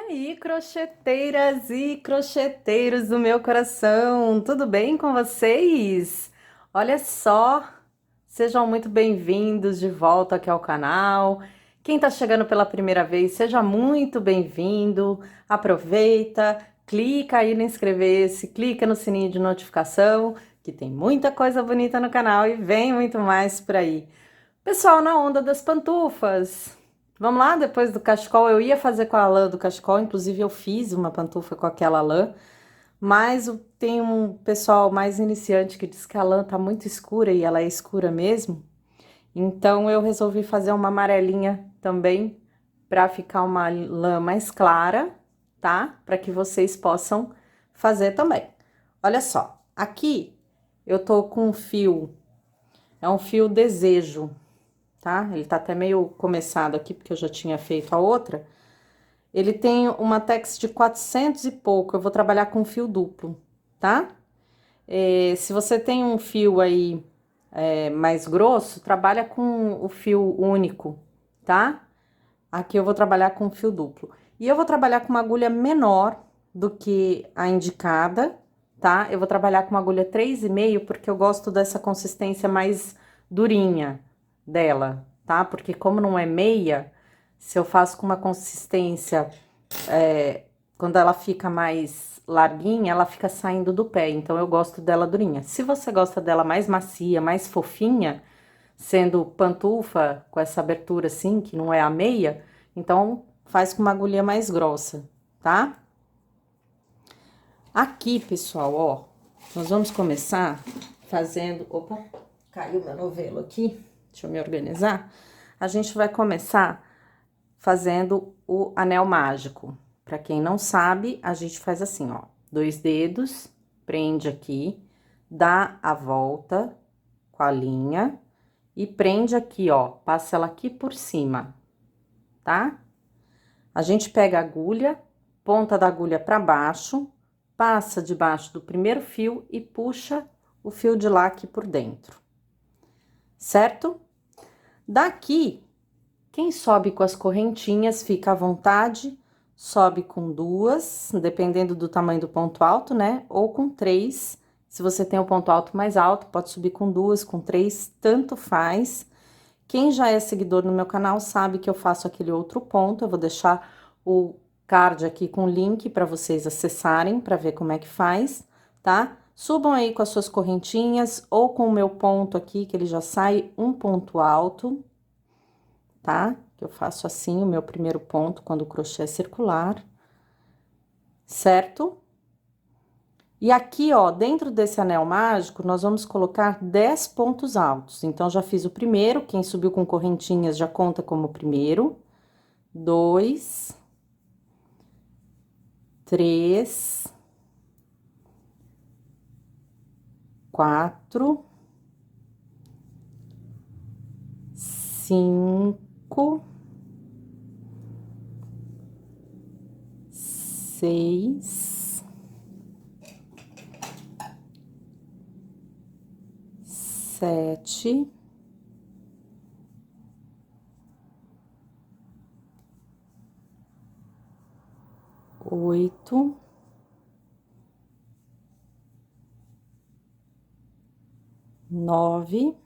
aí, crocheteiras e crocheteiros do meu coração, tudo bem com vocês? Olha só, sejam muito bem-vindos de volta aqui ao canal. Quem está chegando pela primeira vez, seja muito bem-vindo. Aproveita, clica aí no inscrever-se, clica no sininho de notificação, que tem muita coisa bonita no canal e vem muito mais por aí. Pessoal, na onda das pantufas. Vamos lá, depois do cachecol, eu ia fazer com a lã do cachecol, inclusive eu fiz uma pantufa com aquela lã, mas tem um pessoal mais iniciante que diz que a lã tá muito escura e ela é escura mesmo, então eu resolvi fazer uma amarelinha também para ficar uma lã mais clara, tá? Para que vocês possam fazer também. Olha só, aqui eu tô com um fio, é um fio desejo, tá? Ele tá até meio começado aqui, porque eu já tinha feito a outra. Ele tem uma tex de 400 e pouco, eu vou trabalhar com fio duplo, tá? Se você tem um fio aí mais grosso, trabalha com o fio único, tá? Aqui eu vou trabalhar com fio duplo. E eu vou trabalhar com uma agulha menor do que a indicada, tá? Eu vou trabalhar com uma agulha 3,5, porque eu gosto dessa consistência mais durinha dela, tá? Porque como não é meia, se eu faço com uma consistência, quando ela fica mais larguinha, ela fica saindo do pé, então eu gosto dela durinha. Se você gosta dela mais macia, mais fofinha, sendo pantufa com essa abertura assim, que não é a meia, então faz com uma agulha mais grossa, tá? Aqui, pessoal, ó, nós vamos começar fazendo... Opa, caiu meu novelo aqui, deixa eu me organizar. A gente vai começar fazendo o anel mágico. Pra quem não sabe, a gente faz assim, ó, 2 dedos, prende aqui, dá a volta com a linha e prende aqui, ó, passa ela aqui por cima, tá? A gente pega a agulha, ponta da agulha para baixo, passa debaixo do primeiro fio e puxa o fio de lá aqui por dentro, certo? Daqui, quem sobe com as correntinhas, fica à vontade, sobe com 2, dependendo do tamanho do ponto alto, né? Ou com 3, se você tem o ponto alto mais alto, pode subir com 2, com 3, tanto faz. Quem já é seguidor no meu canal sabe que eu faço aquele outro ponto, eu vou deixar o card aqui com o link para vocês acessarem, para ver como é que faz, tá? Subam aí com as suas correntinhas ou com o meu ponto aqui, que ele já sai um ponto alto, tá? Que eu faço assim, o meu primeiro ponto, quando o crochê é circular, certo? E aqui, ó, dentro desse anel mágico, nós vamos colocar 10 pontos altos. Então, já fiz o primeiro, quem subiu com correntinhas já conta como o primeiro. 2, 3, 4, 5, 6, 7, 8, 9,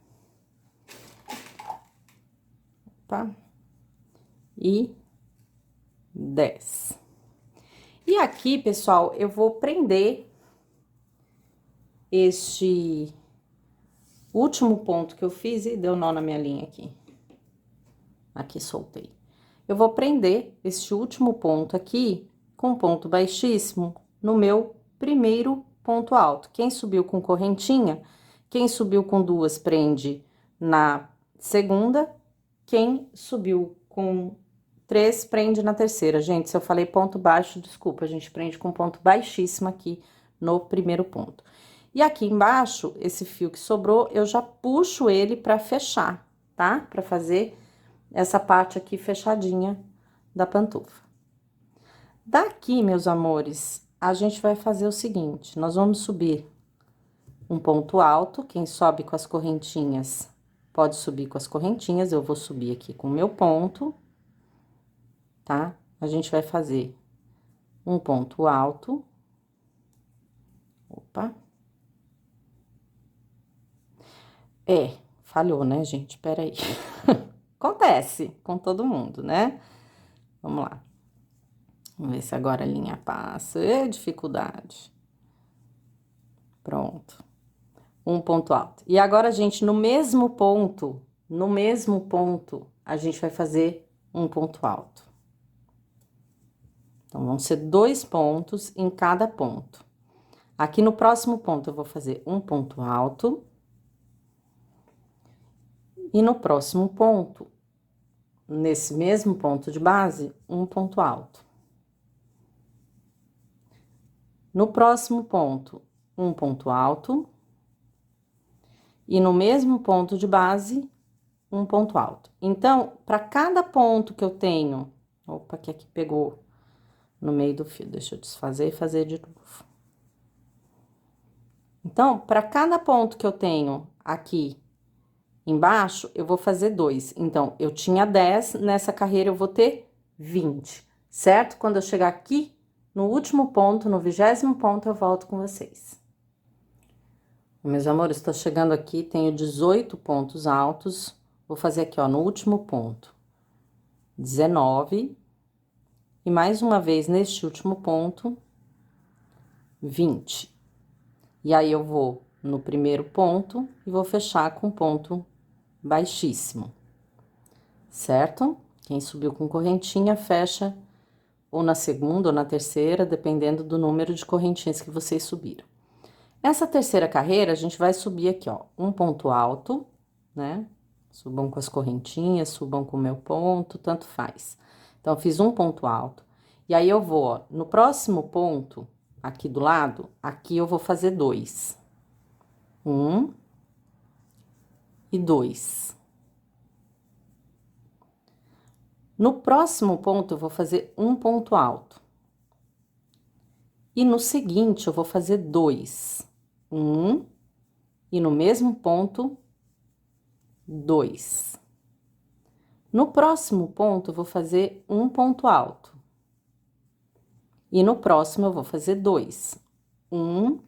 tá? E 10. E aqui, pessoal, eu vou prender este último ponto que eu fiz e deu nó na minha linha aqui. Aqui, soltei. Eu vou prender este último ponto aqui com ponto baixíssimo no meu primeiro ponto alto. Quem subiu com correntinha, quem subiu com 2 prende na segunda, quem subiu com 3 prende na terceira. Gente, se eu falei ponto baixo, desculpa, a gente prende com ponto baixíssimo aqui no primeiro ponto. E aqui embaixo, esse fio que sobrou, eu já puxo ele pra fechar, tá? Pra fazer essa parte aqui fechadinha da pantufa. Daqui, meus amores, a gente vai fazer o seguinte, nós vamos subir um ponto alto, quem sobe com as correntinhas, pode subir com as correntinhas, eu vou subir aqui com o meu ponto, tá? A gente vai fazer um ponto alto. Opa. Falhou, né, gente? Peraí. Acontece com todo mundo, né? Vamos lá. Vamos ver se agora a linha passa. Dificuldade. Pronto. Um ponto alto. E agora, gente, no mesmo ponto, a gente vai fazer um ponto alto. Então, vão ser 2 pontos em cada ponto. Aqui no próximo ponto, eu vou fazer um ponto alto. E no próximo ponto, nesse mesmo ponto de base, um ponto alto. No próximo ponto, um ponto alto. E no mesmo ponto de base, um ponto alto. Então, para cada ponto que eu tenho... Opa, que aqui pegou no meio do fio. Deixa eu desfazer e fazer de novo. Então, para cada ponto que eu tenho aqui embaixo, eu vou fazer 2. Então, eu tinha 10, nessa carreira eu vou ter 20, certo? Quando eu chegar aqui, no último ponto, no 20º ponto, eu volto com vocês. Meus amores, estou chegando aqui, tenho 18 pontos altos. Vou fazer aqui, ó, no último ponto, 19. E mais uma vez, neste último ponto, 20. E aí, eu vou no primeiro ponto e vou fechar com ponto baixíssimo, certo? Quem subiu com correntinha, fecha ou na segunda ou na terceira, dependendo do número de correntinhas que vocês subiram. Essa terceira carreira, a gente vai subir aqui, ó, um ponto alto, né? Subam com as correntinhas, subam com o meu ponto, tanto faz. Então, eu fiz um ponto alto. E aí, eu vou, ó, no próximo ponto, aqui do lado, aqui eu vou fazer 2. 1 e 2. No próximo ponto, eu vou fazer um ponto alto. E no seguinte, eu vou fazer 2. 1. E no mesmo ponto, 2. No próximo ponto, eu vou fazer um ponto alto. E no próximo, eu vou fazer 2. 1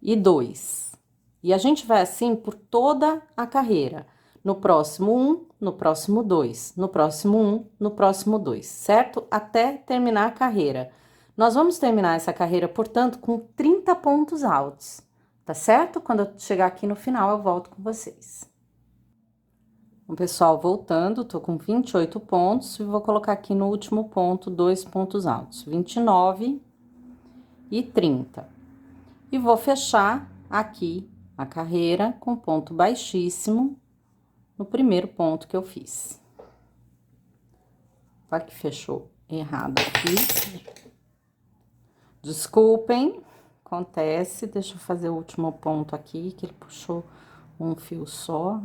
e 2. E a gente vai assim por toda a carreira. No próximo 1, no próximo 2, no próximo 1, no próximo 2, certo? Até terminar a carreira. Nós vamos terminar essa carreira, portanto, com 30 pontos altos, tá certo? Quando eu chegar aqui no final, eu volto com vocês. Bom, pessoal, voltando, tô com 28 pontos e vou colocar aqui no último ponto 2 pontos altos, 29 e 30. E vou fechar aqui a carreira com ponto baixíssimo no primeiro ponto que eu fiz. Olha que fechou errado aqui. Desculpem, acontece. Deixa eu fazer o último ponto aqui, que ele puxou um fio só.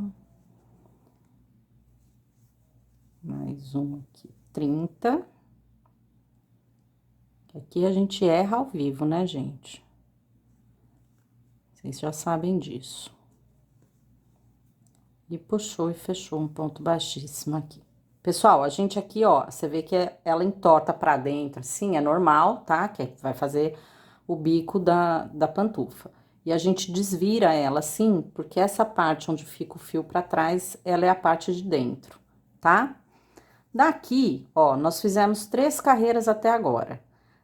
Mais um aqui, 30. Aqui a gente erra ao vivo, né, gente? Vocês já sabem disso. E puxou e fechou um ponto baixíssimo aqui. Pessoal, a gente aqui, ó, você vê que ela entorta pra dentro, assim, é normal, tá? Que vai fazer o bico da pantufa. E a gente desvira ela assim, porque essa parte onde fica o fio pra trás, ela é a parte de dentro, tá? Daqui, ó, nós fizemos 3 carreiras até agora.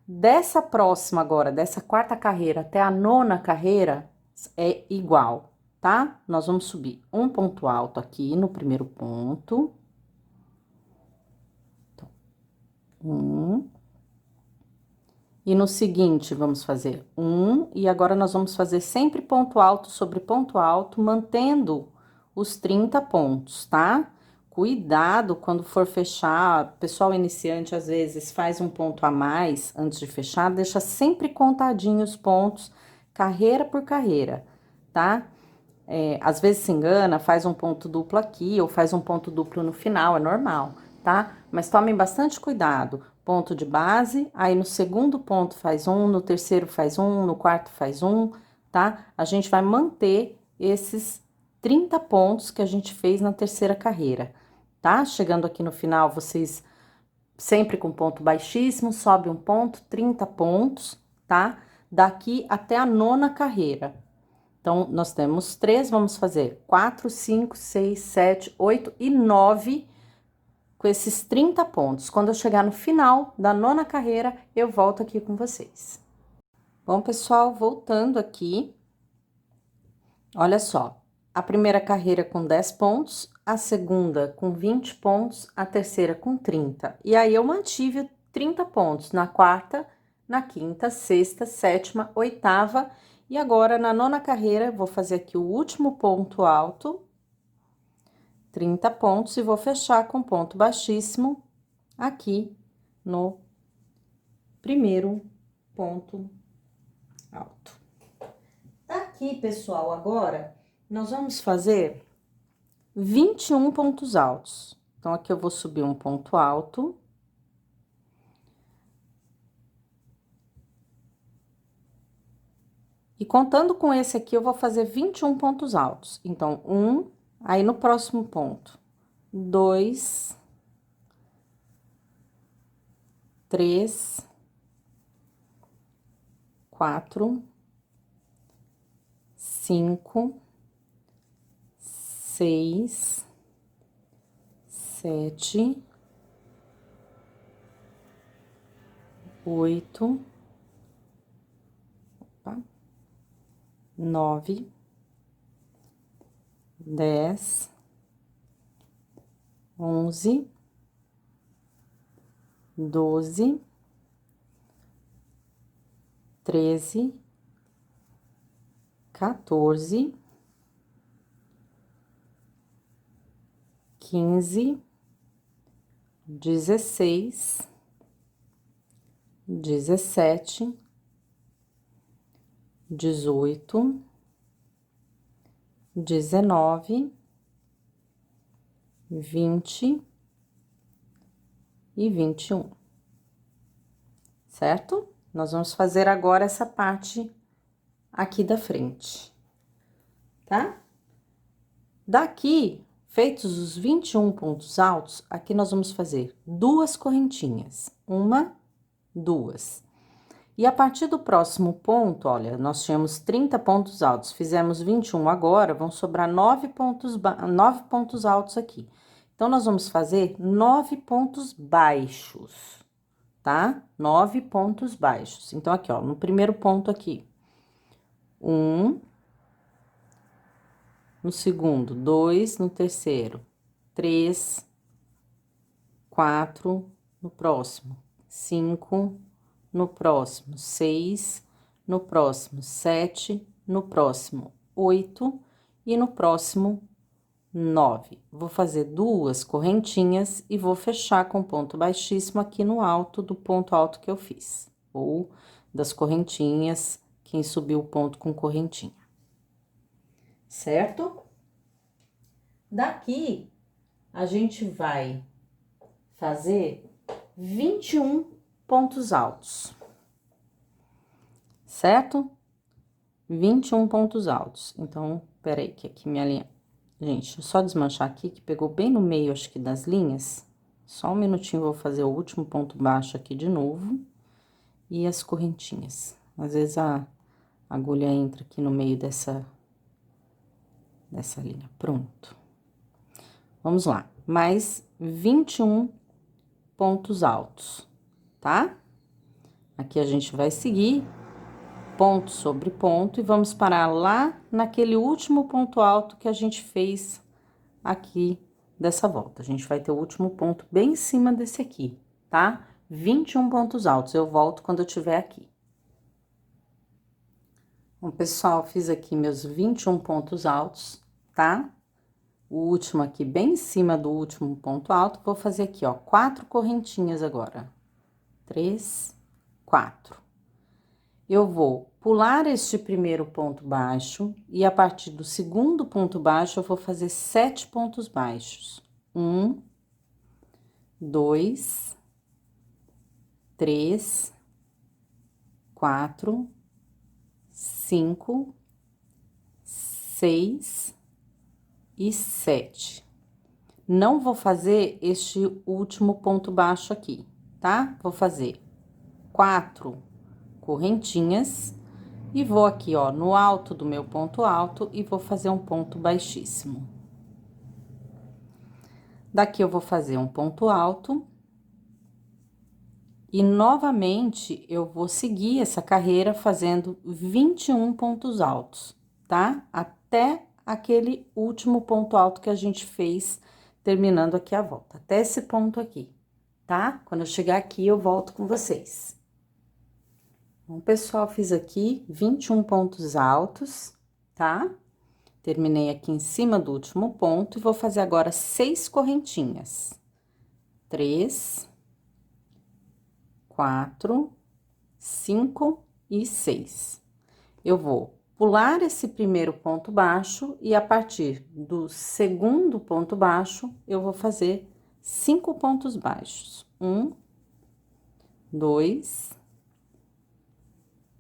Dessa próxima agora, dessa 4ª carreira até a 9ª carreira, é igual, tá? Nós vamos subir um ponto alto aqui no primeiro ponto. Então, 1. E no seguinte, vamos fazer 1. E agora, nós vamos fazer sempre ponto alto sobre ponto alto, mantendo os 30 pontos, tá? Cuidado quando for fechar, pessoal iniciante às vezes faz um ponto a mais antes de fechar, deixa sempre contadinho os pontos, carreira por carreira, tá? Às vezes se engana, faz um ponto duplo aqui ou faz um ponto duplo no final, é normal, tá? Mas tomem bastante cuidado, ponto de base, aí no segundo ponto faz um, no terceiro faz um, no quarto faz um, tá? A gente vai manter esses 30 pontos que a gente fez na terceira carreira, tá? Chegando aqui no final, vocês sempre com ponto baixíssimo, sobe um ponto, 30 pontos, tá? Daqui até a nona carreira. Então, nós temos 3, vamos fazer 4, 5, 6, 7, 8 e 9 com esses 30 pontos. Quando eu chegar no final da nona carreira, eu volto aqui com vocês. Bom, pessoal, voltando aqui, olha só, a primeira carreira com 10 pontos, a segunda com 20 pontos, a terceira com 30. E aí, eu mantive 30 pontos na quarta, na quinta, sexta, sétima, oitava. E agora, na nona carreira, vou fazer aqui o último ponto alto, 30 pontos, e vou fechar com ponto baixíssimo aqui no primeiro ponto alto. Aqui, pessoal, agora, nós vamos fazer 21 pontos altos. Então, aqui eu vou subir um ponto alto. E contando com esse aqui, eu vou fazer 21 pontos altos. Então, aí no próximo ponto, 2, 3, 4, 5, 6, 7, 8, 9, 10, 11, 12, 13, 14, 15, 16, 17, 18, 19, 20 e 21, certo? Nós vamos fazer agora essa parte aqui da frente, tá? Daqui, feitos os 21 pontos altos, aqui nós vamos fazer 2 correntinhas, 1, 2. E a partir do próximo ponto, olha, nós tínhamos 30 pontos altos, fizemos 21 agora, vão sobrar 9 pontos altos aqui. Então, nós vamos fazer 9 pontos baixos, tá? 9 pontos baixos. Então, aqui, ó, no primeiro ponto aqui, 1, no segundo, 2, no terceiro, 3, 4, no próximo, 5, no próximo, 6, no próximo, 7, no próximo, 8 e no próximo, 9. Vou fazer 2 correntinhas e vou fechar com ponto baixíssimo aqui no alto do ponto alto que eu fiz, ou das correntinhas, quem subiu o ponto com correntinha, certo? Daqui, a gente vai fazer 21 pontos altos, certo? 21 pontos altos. Então, peraí, que aqui minha linha... Gente, deixa eu só desmanchar aqui, que pegou bem no meio, acho que das linhas. Só um minutinho, vou fazer o último ponto baixo aqui de novo. E as correntinhas. Às vezes a agulha entra aqui no meio dessa linha. Pronto. Vamos lá. Mais 21 pontos altos, tá? Aqui a gente vai seguir ponto sobre ponto e vamos parar lá naquele último ponto alto que a gente fez aqui dessa volta. A gente vai ter o último ponto bem em cima desse aqui, tá? 21 pontos altos. Eu volto quando eu estiver aqui. Bom, pessoal, fiz aqui meus 21 pontos altos, tá? O último aqui bem em cima do último ponto alto. Vou fazer aqui, ó, 4 correntinhas agora. 3, 4. Eu vou pular este primeiro ponto baixo e a partir do segundo ponto baixo eu vou fazer 7 pontos baixos. 1, 2, 3, 4, 5, 6 e 7. Não vou fazer este último ponto baixo aqui, tá? Vou fazer 4 correntinhas e vou aqui, ó, no alto do meu ponto alto e vou fazer um ponto baixíssimo. Daqui eu vou fazer um ponto alto e novamente eu vou seguir essa carreira fazendo 21 pontos altos, tá? Até aquele último ponto alto que a gente fez, terminando aqui a volta, até esse ponto aqui, tá? Quando eu chegar aqui, eu volto com vocês. Bom, pessoal, fiz aqui 21 pontos altos, tá? Terminei aqui em cima do último ponto e vou fazer agora 6 correntinhas. 3, 4, 5 e 6. Eu vou pular esse primeiro ponto baixo e a partir do segundo ponto baixo, eu vou fazer 5 pontos baixos. 1, 2,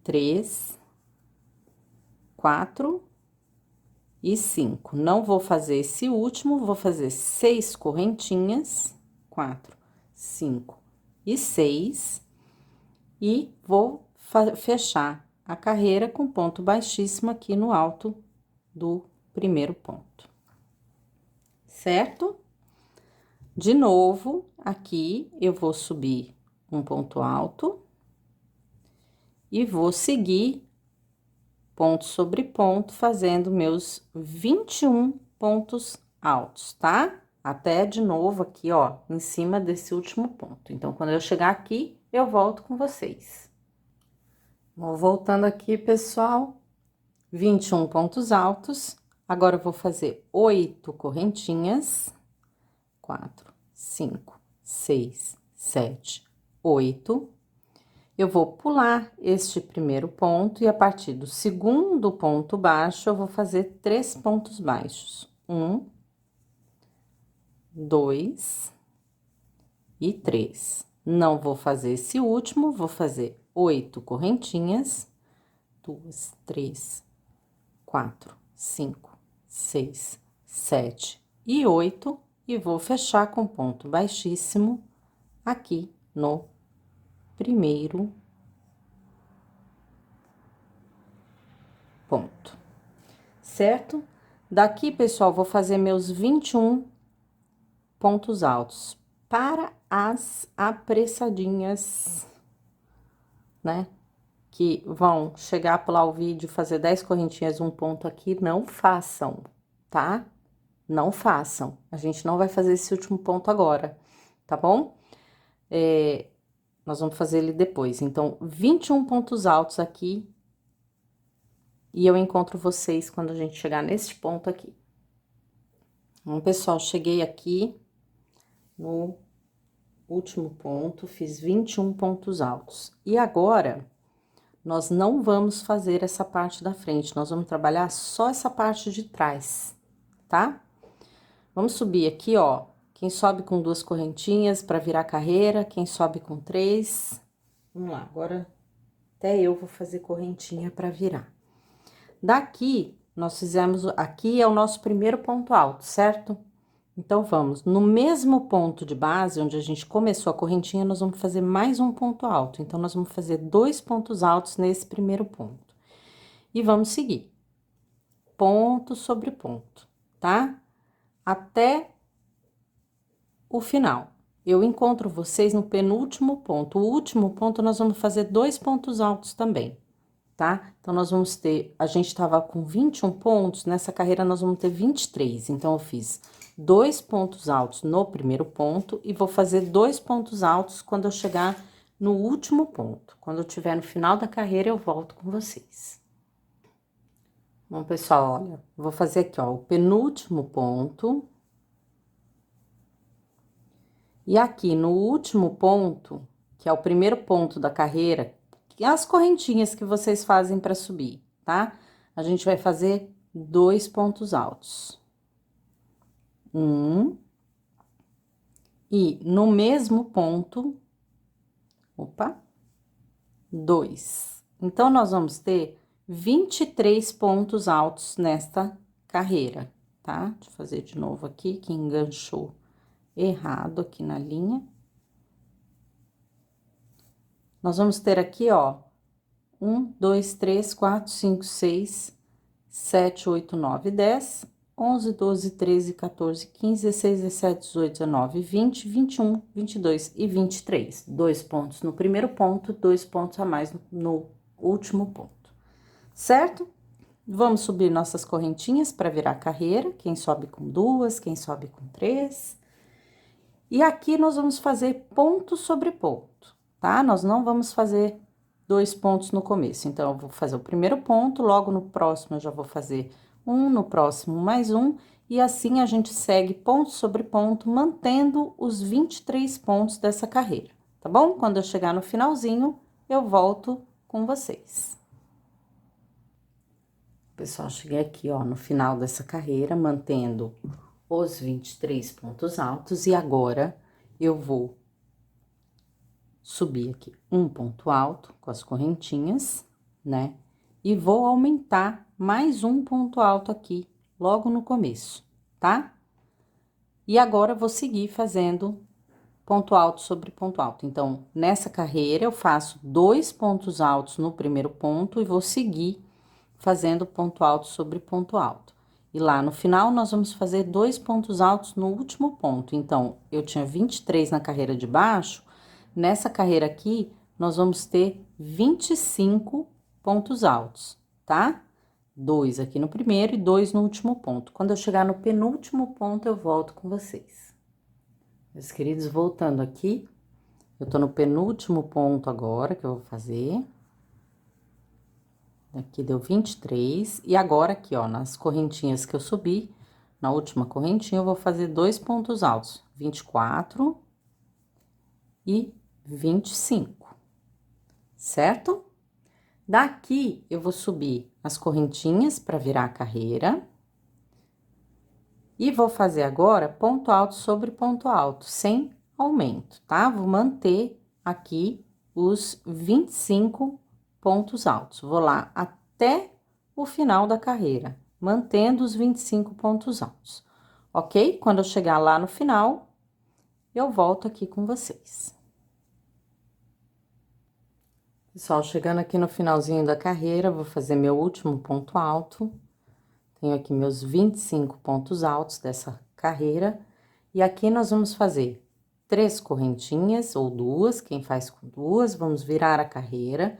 3, 4 e 5. Não vou fazer esse último, vou fazer 6 correntinhas, 4, 5 e 6, e vou fechar a carreira com ponto baixíssimo aqui no alto do primeiro ponto, certo? De novo, aqui eu vou subir um ponto alto e vou seguir ponto sobre ponto, fazendo meus 21 pontos altos, tá? Até de novo aqui, ó, em cima desse último ponto. Então, quando eu chegar aqui, eu volto com vocês. Vou voltando aqui, pessoal, 21 pontos altos. Agora, eu vou fazer 8 correntinhas. 4, 5, 6, 7, 8. Eu vou pular este primeiro ponto e a partir do segundo ponto baixo, eu vou fazer 3 pontos baixos. 1, 2 e 3. Não vou fazer esse último, vou fazer 8 correntinhas. 2, 3, 4, 5, 6, 7 e 8. E vou fechar com ponto baixíssimo aqui no primeiro ponto, certo? Daqui, pessoal, vou fazer meus 21 pontos altos para as apressadinhas, né? Que vão chegar, pular o vídeo, fazer 10 correntinhas, um ponto aqui, não façam, tá? Não façam. A gente não vai fazer esse último ponto agora, tá bom? Nós vamos fazer ele depois. Então, 21 pontos altos aqui. E eu encontro vocês quando a gente chegar nesse ponto aqui. Então, pessoal, cheguei aqui no último ponto, fiz 21 pontos altos. E agora, nós não vamos fazer essa parte da frente, nós vamos trabalhar só essa parte de trás, tá? Vamos subir aqui, ó. Quem sobe com 2 correntinhas para virar carreira, quem sobe com 3. Vamos lá, agora até eu vou fazer correntinha para virar. Daqui, nós fizemos, aqui é o nosso primeiro ponto alto, certo? Então, vamos, no mesmo ponto de base, onde a gente começou a correntinha, nós vamos fazer mais um ponto alto. Então, nós vamos fazer 2 pontos altos nesse primeiro ponto. E vamos seguir. Ponto sobre ponto, tá? Até o final. Eu encontro vocês no penúltimo ponto. O último ponto, nós vamos fazer 2 pontos altos também, tá? Então, nós vamos ter, a gente tava com 21 pontos, nessa carreira nós vamos ter 23. Então, eu fiz 2 pontos altos no primeiro ponto e vou fazer 2 pontos altos quando eu chegar no último ponto. Quando eu estiver no final da carreira, eu volto com vocês. Bom, pessoal, olha, vou fazer aqui, ó, o penúltimo ponto. E aqui no último ponto, que é o primeiro ponto da carreira, as correntinhas que vocês fazem para subir, tá? A gente vai fazer 2 pontos altos. 1. E no mesmo ponto, 2. Então, nós vamos ter 23 pontos altos nesta carreira, tá? Deixa eu fazer de novo aqui, que enganchou errado aqui na linha. Nós vamos ter aqui, ó, 1, 2, 3, 4, 5, 6, 7, 8, 9, 10, 11, 12, 13, 14, 15, 16, 17, 18, 19, 20, 21, 22 e 23. 2 pontos no primeiro ponto, 2 pontos a mais no último ponto, certo? Vamos subir nossas correntinhas para virar carreira, quem sobe com 2, quem sobe com 3. E aqui nós vamos fazer ponto sobre ponto, tá? Nós não vamos fazer 2 pontos no começo. Então, eu vou fazer o primeiro ponto, logo no próximo eu já vou fazer um, no próximo mais um, e assim a gente segue ponto sobre ponto, mantendo os 23 pontos dessa carreira, tá bom? Quando eu chegar no finalzinho, eu volto com vocês. Pessoal, cheguei aqui, ó, no final dessa carreira, mantendo os 23 pontos altos, e agora eu vou subir aqui um ponto alto com as correntinhas, né? E vou aumentar mais um ponto alto aqui, logo no começo, tá? E agora vou seguir fazendo ponto alto sobre ponto alto. Então, nessa carreira, eu faço 2 pontos altos no primeiro ponto e vou seguir fazendo ponto alto sobre ponto alto. E lá no final, nós vamos fazer 2 pontos altos no último ponto. Então, eu tinha 23 na carreira de baixo, nessa carreira aqui, nós vamos ter 25 pontos altos, tá? 2 aqui no primeiro e 2 no último ponto. Quando eu chegar no penúltimo ponto, eu volto com vocês. Meus queridos, voltando aqui, eu tô no penúltimo ponto agora que eu vou fazer. Aqui deu 23, e agora aqui, ó, nas correntinhas que eu subi, na última correntinha, eu vou fazer 2 pontos altos, 24 e 25, certo? Daqui, eu vou subir as correntinhas para virar a carreira. E vou fazer agora ponto alto sobre ponto alto, sem aumento, tá? Vou manter aqui os 25 pontos altos. Vou lá até o final da carreira, mantendo os 25 pontos altos, ok? Quando eu chegar lá no final, eu volto aqui com vocês. Pessoal, chegando aqui no finalzinho da carreira, vou fazer meu último ponto alto. Tenho aqui meus 25 pontos altos dessa carreira. E aqui nós vamos fazer 3 correntinhas, ou 2, quem faz com 2, vamos virar a carreira.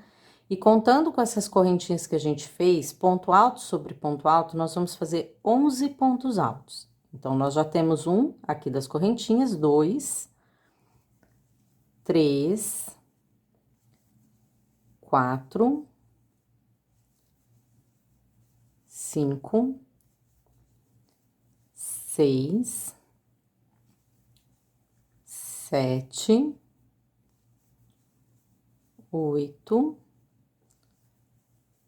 E contando com essas correntinhas que a gente fez, ponto alto sobre ponto alto, nós vamos fazer 11 pontos altos. Então, nós já temos um aqui das correntinhas, 2, 3, 4, 5, 6, 7, 8,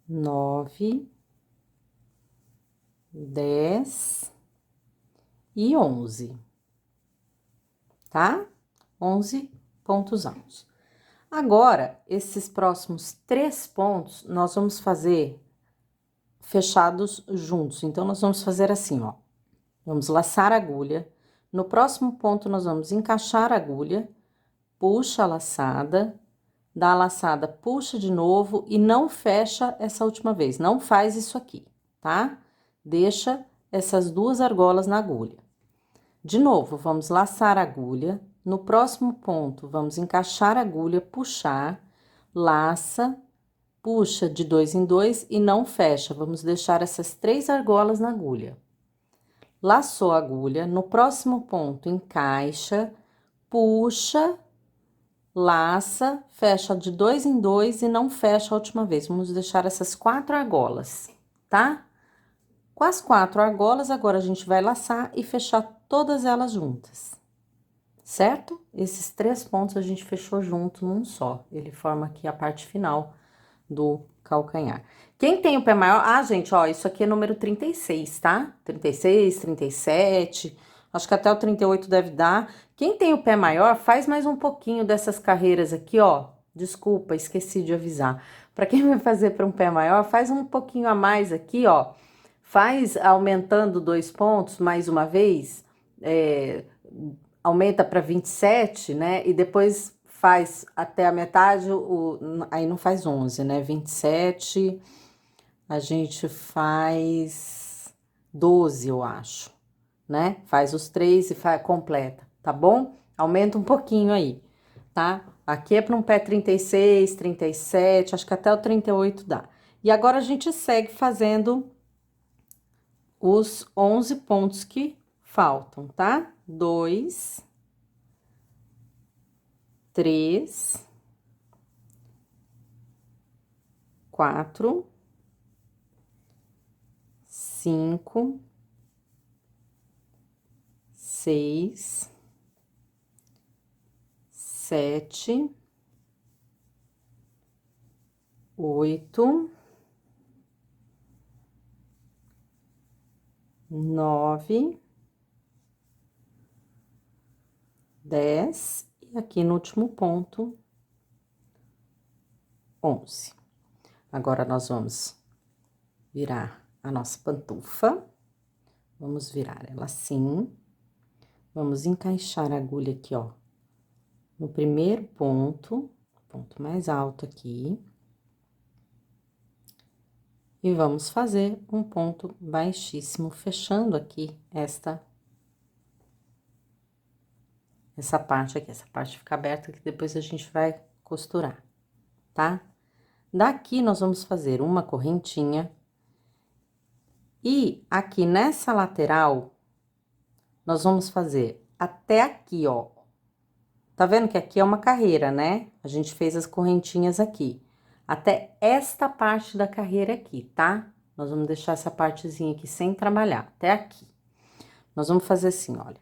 9, 10 e 11, tá? 11 pontos altos. Agora, esses próximos 3 pontos, nós vamos fazer fechados juntos. Então, nós vamos fazer assim, ó. Vamos laçar a agulha. No próximo ponto, nós vamos encaixar a agulha, puxa a laçada, dá a laçada, puxa de novo e não fecha essa última vez. Não faz isso aqui, tá? Deixa essas 2 argolas na agulha. De novo, vamos laçar a agulha. No próximo ponto, vamos encaixar a agulha, puxar, laça, puxa de 2 em 2 e não fecha. Vamos deixar essas 3 argolas na agulha. Laçou a agulha, no próximo ponto, encaixa, puxa, laça, fecha de 2 em 2 e não fecha a última vez. Vamos deixar essas 4 argolas, tá? Com as 4 argolas, agora a gente vai laçar e fechar todas elas juntas, certo? Esses 3 pontos a gente fechou junto num só. Ele forma aqui a parte final do calcanhar. Quem tem o pé maior... Ah, gente, ó, isso aqui é número 36, tá? 36, 37, acho que até o 38 deve dar. Quem tem o pé maior, faz mais um pouquinho dessas carreiras aqui, ó. Desculpa, esqueci de avisar. Para quem vai fazer para um pé maior, faz um pouquinho a mais aqui, ó. faz aumentando 2 pontos mais uma vez, aumenta para 27, né? E depois faz até a metade, aí não faz 11, né? 27, a gente faz 12, eu acho, né? Faz os 3 e completa, tá bom? Aumenta um pouquinho aí, tá? Aqui é para um pé 36, 37, acho que até o 38 dá. E agora a gente segue fazendo os 11 pontos que faltam, tá? 2, 3, 4, 5, 6, 7, 8, 9, 10 e aqui no último ponto, 11. Agora, nós vamos virar a nossa pantufa, vamos virar ela assim, vamos encaixar a agulha aqui, ó, no primeiro ponto mais alto aqui, e vamos fazer um ponto baixíssimo, fechando aqui essa parte aqui, essa parte fica aberta, que depois a gente vai costurar, tá? Daqui, nós vamos fazer uma correntinha, e aqui nessa lateral, nós vamos fazer até aqui, ó. Tá vendo que aqui é uma carreira, né? A gente fez as correntinhas aqui. Até esta parte da carreira aqui, tá? Nós vamos deixar essa partezinha aqui sem trabalhar, até aqui. Nós vamos fazer assim, olha.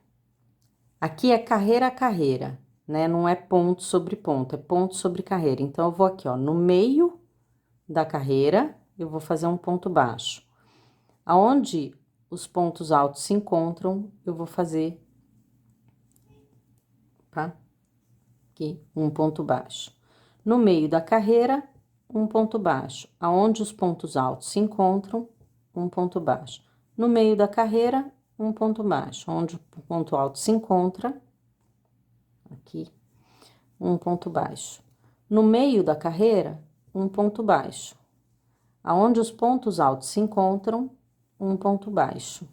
Aqui é carreira a carreira, né? Não é ponto sobre ponto, é ponto sobre carreira. Então, eu vou aqui, ó, no meio da carreira, eu vou fazer um ponto baixo. Aonde os pontos altos se encontram, eu vou fazer, tá? Aqui, um ponto baixo. No meio da carreira, um ponto baixo. Aonde os pontos altos se encontram, um ponto baixo. No meio da carreira, um ponto baixo. Onde o ponto alto se encontra, aqui, um ponto baixo. No meio da carreira, um ponto baixo. Aonde os pontos altos se encontram, um ponto baixo.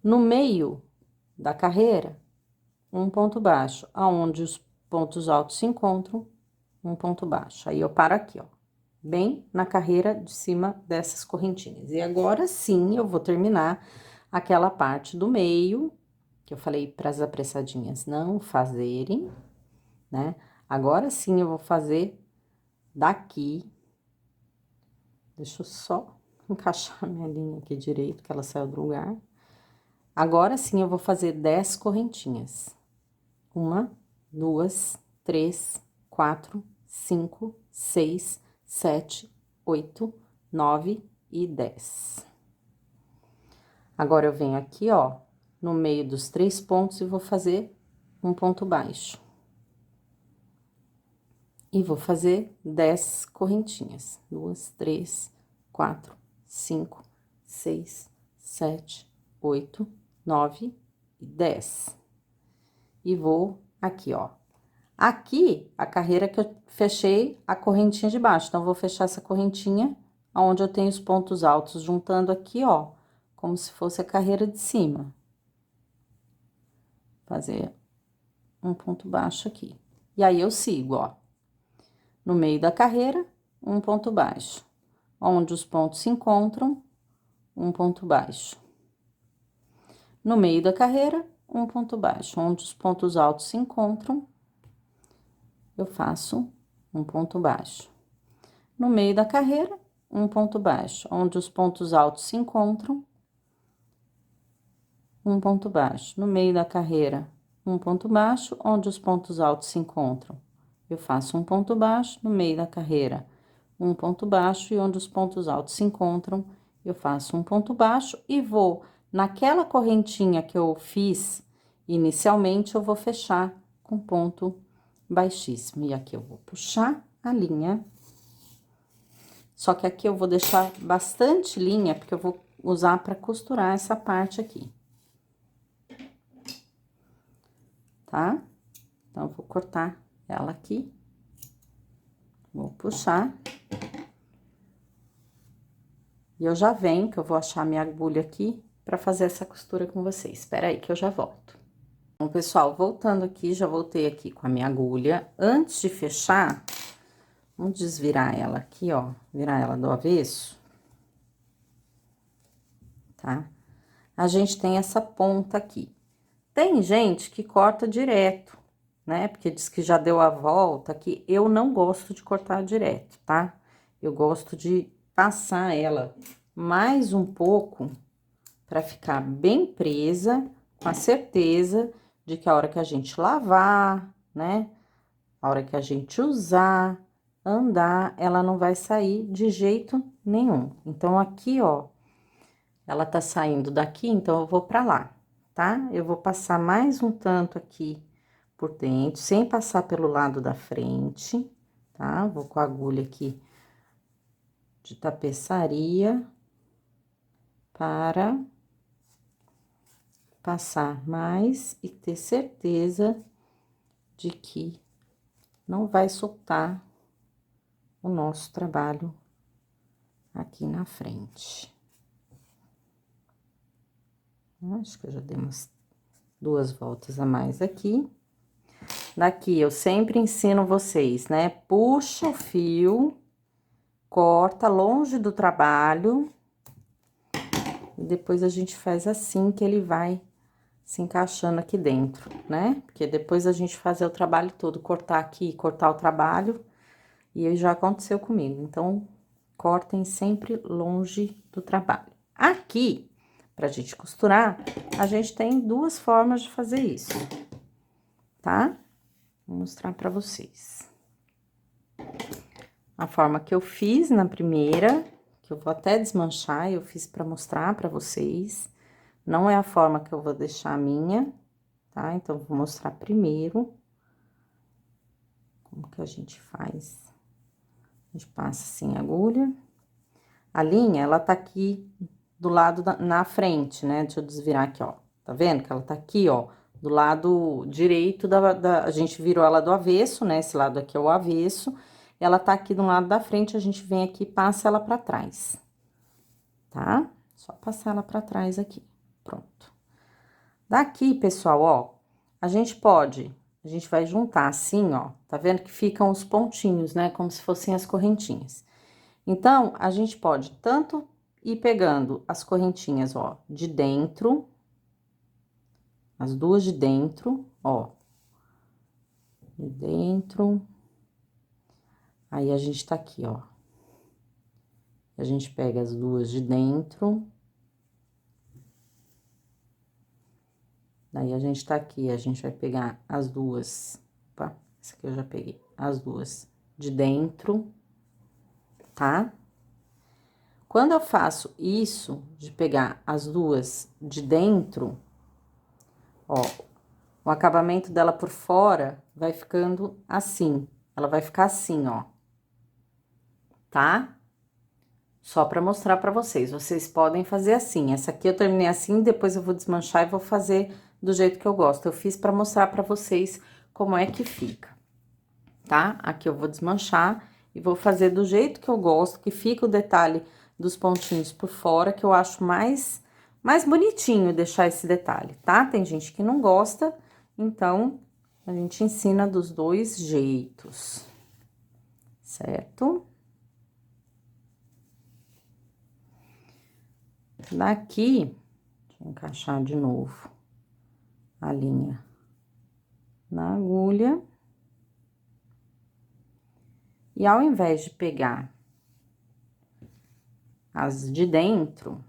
No meio da carreira, um ponto baixo. Aonde os pontos altos se encontram, um ponto baixo. Aí, eu paro aqui, ó, bem na carreira de cima dessas correntinhas. E agora sim, eu vou terminar aquela parte do meio, que eu falei para as apressadinhas não fazerem, né? Agora sim, eu vou fazer daqui. Deixa eu só encaixar minha linha aqui direito, que ela saiu do lugar. Agora sim, eu vou fazer 10 correntinhas. 1, 2, 3, 4, 5, 6, 7, 8, 9 e 10. Agora, eu venho aqui, ó, no meio dos 3 pontos e vou fazer um ponto baixo. E vou fazer 10 correntinhas. 2, 3, 4, 5, 6, 7, 8, 9 e 10. E vou aqui, ó. Aqui, a carreira que eu fechei a correntinha de baixo. Então, vou fechar essa correntinha onde eu tenho os pontos altos, juntando aqui, ó, como se fosse a carreira de cima. Fazer um ponto baixo aqui. E aí, eu sigo, ó. No meio da carreira, um ponto baixo. Onde os pontos se encontram, um ponto baixo. No meio da carreira, um ponto baixo. Onde os pontos altos se encontram, eu faço um ponto baixo. No meio da carreira, um ponto baixo. Onde os pontos altos se encontram, um ponto baixo. No meio da carreira, um ponto baixo. Onde os pontos altos se encontram, eu faço um ponto baixo. No meio da carreira, um ponto baixo. E onde os pontos altos se encontram, eu faço um ponto baixo. E vou, naquela correntinha que eu fiz inicialmente, eu vou fechar com ponto baixíssimo. E aqui eu vou puxar a linha Só que aqui eu vou deixar bastante linha, porque eu vou usar para costurar essa parte aqui. Tá? Então, eu vou cortar ela aqui. Vou puxar. E eu já venho, que eu vou achar minha agulha aqui para fazer essa costura com vocês. Espera aí que eu já volto. Bom, pessoal, voltando aqui, já voltei aqui com a minha agulha. Antes de fechar, vamos desvirar ela aqui, ó, virar ela do avesso. Tá? A gente tem essa ponta aqui. Tem gente que corta direto, né? Porque diz que já deu a volta aqui. Eu não gosto de cortar direto, tá? Eu gosto de passar ela mais um pouco para ficar bem presa, com a certeza de que a hora que a gente lavar, né? A hora que a gente usar, andar, ela não vai sair de jeito nenhum. Então, aqui, ó, ela tá saindo daqui, então eu vou pra lá, tá? Eu vou passar mais um tanto aqui por dentro, sem passar pelo lado da frente, tá? Vou com a agulha aqui de tapeçaria para passar mais e ter certeza de que não vai soltar o nosso trabalho aqui na frente. Acho que eu já dei umas 2 voltas a mais aqui. Daqui, eu sempre ensino vocês, né? Puxa o fio, corta longe do trabalho. E depois a gente faz assim que ele vai se encaixando aqui dentro, né? Porque depois a gente fazer o trabalho todo, cortar aqui, cortar o trabalho, e aí já aconteceu comigo. Então, cortem sempre longe do trabalho. Aqui, pra gente costurar, a gente tem 2 formas de fazer isso, tá? Vou mostrar pra vocês. A forma que eu fiz na primeira, que eu vou até desmanchar, eu fiz pra mostrar pra vocês. Não é a forma que eu vou deixar a minha, tá? Então, vou mostrar primeiro como que a gente faz. A gente passa assim a agulha. A linha, ela tá aqui do lado na frente, né? Deixa eu desvirar aqui, ó. Tá vendo que ela tá aqui, ó, do lado direito a gente virou ela do avesso, né? Esse lado aqui é o avesso. Ela tá aqui do lado da frente, a gente vem aqui e passa ela pra trás, tá? Só passar ela pra trás aqui, pronto. Daqui, pessoal, ó, a gente vai juntar assim, ó, tá vendo que ficam os pontinhos, né? Como se fossem as correntinhas. Então, a gente pode tanto ir pegando as correntinhas, ó, de dentro, as 2 de dentro, ó. De dentro. Aí, a gente tá aqui, ó. A gente pega as 2 de dentro. Daí, a gente tá aqui, a gente vai pegar as 2. Opa, essa aqui eu já peguei. As 2 de dentro, tá? Quando eu faço isso, de pegar as 2 de dentro, ó, o acabamento dela por fora vai ficando assim. Ela vai ficar assim, ó. Tá? Só pra mostrar pra vocês. Vocês podem fazer assim. Essa aqui eu terminei assim, depois eu vou desmanchar e vou fazer do jeito que eu gosto. Eu fiz pra mostrar pra vocês como é que fica. Tá? Aqui eu vou desmanchar e vou fazer do jeito que eu gosto, que fica o detalhe dos pontinhos por fora, que eu acho mais bonitinho deixar esse detalhe, tá? Tem gente que não gosta, então, a gente ensina dos 2 jeitos, certo? Daqui, deixa eu encaixar de novo a linha na agulha. E ao invés de pegar as de dentro,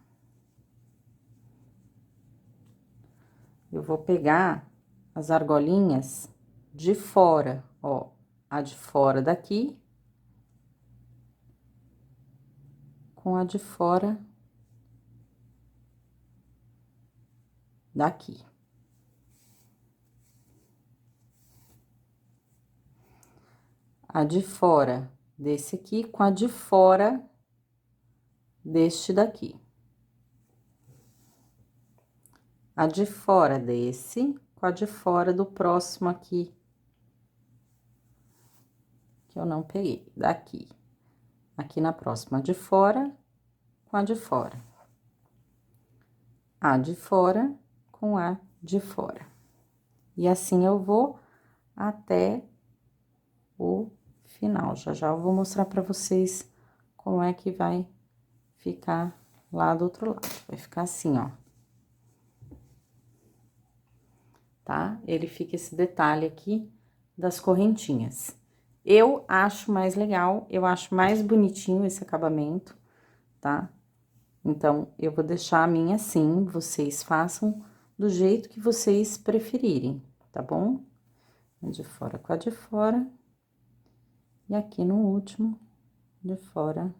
eu vou pegar as argolinhas de fora, ó, a de fora daqui com a de fora daqui. A de fora desse aqui com a de fora deste daqui. A de fora desse com a de fora do próximo aqui, que eu não peguei, daqui. Aqui na próxima, a de fora com a de fora. A de fora com a de fora. E assim eu vou até o final. Já já eu vou mostrar pra vocês como é que vai ficar lá do outro lado. Vai ficar assim, ó. Tá? Ele fica esse detalhe aqui das correntinhas. Eu acho mais legal, eu acho mais bonitinho esse acabamento, tá? Então, eu vou deixar a minha assim, vocês façam do jeito que vocês preferirem, tá bom? De fora com a de fora. E aqui no último, de fora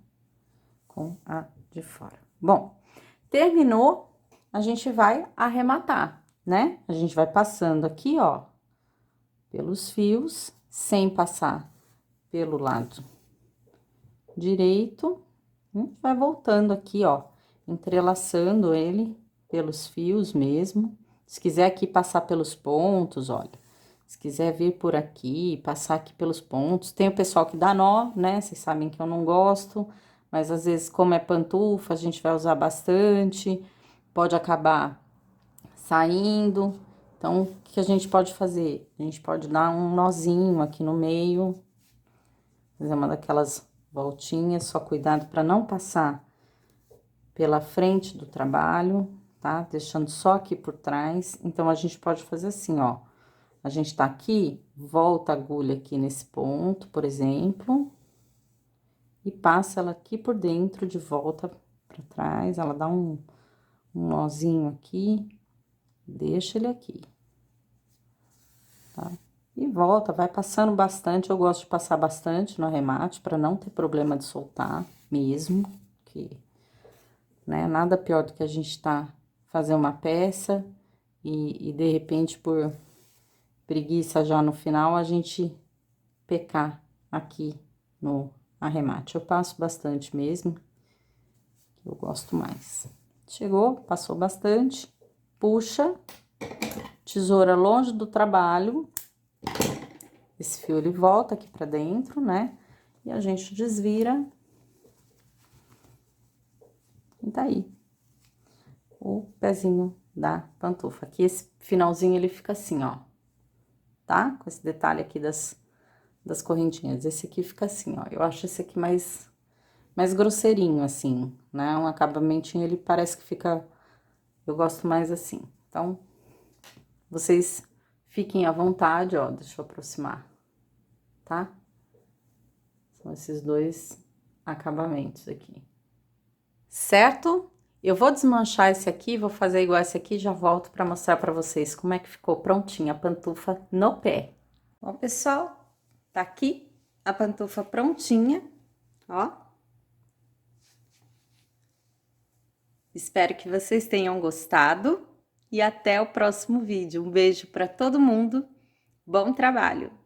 com a de fora. Bom, terminou, a gente vai arrematar, né? A gente vai passando aqui, ó, pelos fios, sem passar pelo lado direito. Vai voltando aqui, ó, entrelaçando ele pelos fios mesmo. Se quiser aqui passar pelos pontos, olha. Se quiser vir por aqui, passar aqui pelos pontos. Tem o pessoal que dá nó, né? Vocês sabem que eu não gosto, mas às vezes, como é pantufa, a gente vai usar bastante, pode acabar saindo. Então, o que a gente pode fazer? A gente pode dar um nozinho aqui no meio, fazer uma daquelas voltinhas, só cuidado para não passar pela frente do trabalho, tá? Deixando só aqui por trás. Então, a gente pode fazer assim, ó. A gente tá aqui, volta a agulha aqui nesse ponto, por exemplo, e passa ela aqui por dentro, de volta pra trás. Ela dá um nozinho aqui, deixa ele aqui, tá? E volta, vai passando bastante. Eu gosto de passar bastante no arremate, pra não ter problema de soltar mesmo, que, né, nada pior do que a gente fazer uma peça e de repente, por preguiça já no final, a gente pecar aqui no arremate. Eu passo bastante mesmo, que eu gosto mais. Chegou, passou bastante, puxa, tesoura longe do trabalho, esse fio ele volta aqui pra dentro, né? E a gente desvira. E tá aí o pezinho da pantufa. Aqui esse finalzinho ele fica assim, ó, tá? Com esse detalhe aqui das correntinhas. Esse aqui fica assim, ó. Eu acho esse aqui mais grosseirinho, assim, né? Um acabamentinho, ele parece que fica... Eu gosto mais assim. Então, vocês fiquem à vontade, ó. Deixa eu aproximar, tá? São esses dois acabamentos aqui. Certo? Eu vou desmanchar esse aqui, vou fazer igual esse aqui e já volto pra mostrar pra vocês como é que ficou prontinha a pantufa no pé. Bom, pessoal, tá aqui a pantufa prontinha, ó. Espero que vocês tenham gostado e até o próximo vídeo. Um beijo para todo mundo, bom trabalho!